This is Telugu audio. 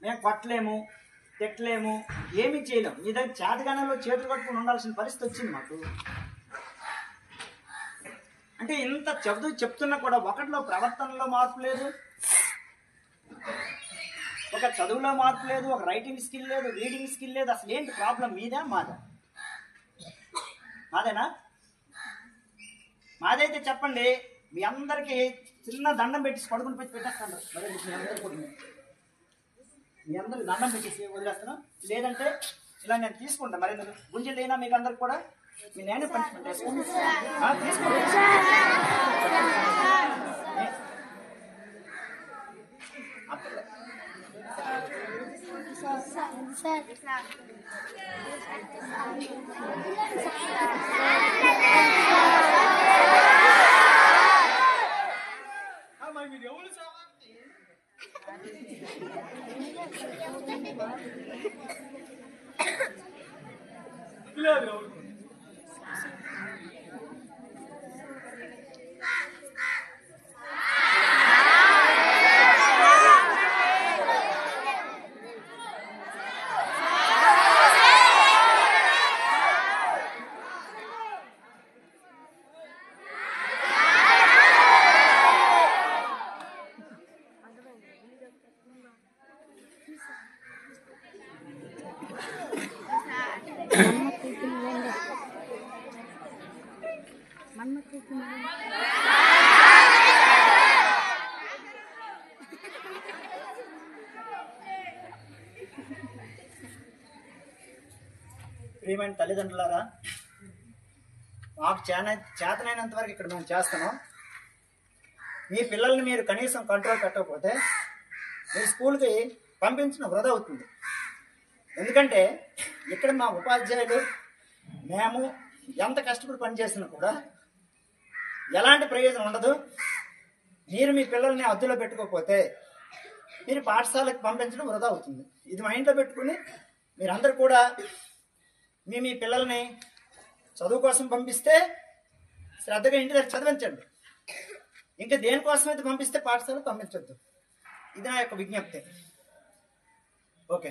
మేము కొట్టలేము, తిట్టలేము, ఏమీ చేయలేము. మీ దగ్గర చేతగానంలో చేతులు కట్టుకుని ఉండాల్సిన పరిస్థితి వచ్చింది మాకు. అంటే ఇంత చెప్తున్నా కూడా ఒకటిలో ప్రవర్తనలో మార్పు లేదు, ఒక చదువులో మార్పు లేదు, ఒక రైటింగ్ స్కిల్ లేదు, రీడింగ్ స్కిల్ లేదు. అసలు ఏంటి ప్రాబ్లం? మీదా మాదా? మాదేనా? మాదైతే చెప్పండి. మీ అందరికీ చిన్న దండం పెట్టేసి పడుకుని పెట్టి పెట్టేస్తాను. మరి మీ అందరికి దండం పెట్టేసి వదిలేస్తాను. లేదంటే ఇలా నేను తీసుకుంటాను. మరి గుంజలు అయినా మీకు అందరికి కూడా మీ నేనే పనిష్మెంట్ తీసుకుంటాను. ప్రియమైన తల్లిదండ్రులారా, మాకు చేతనైనంత వరకు ఇక్కడ మేము చేస్తున్నాం. మీ పిల్లల్ని మీరు కనీసం కంట్రోల్ పెట్టకపోతే మీ స్కూల్కి పంపించిన వృధా అవుతుంది. ఎందుకంటే ఇక్కడ మా ఉపాధ్యాయులు మేము ఎంత కష్టపడి పనిచేసినా కూడా ఎలాంటి ప్రయోజనం ఉండదు. మీరు మీ పిల్లల్ని అద్దులో పెట్టుకోకపోతే మీరు పాఠశాలకు పంపించడం వృధా అవుతుంది. ఇది మైండ్లో పెట్టుకుని మీరందరూ కూడా మీ పిల్లల్ని చదువు కోసం పంపిస్తే శ్రద్ధగా ఇంటి దగ్గర చదివించండి. ఇంకా దేనికోసం అయితే పంపిస్తే పాఠశాలకు పంపించవద్దు. ఇది నా యొక్క విజ్ఞప్తి. ఓకే.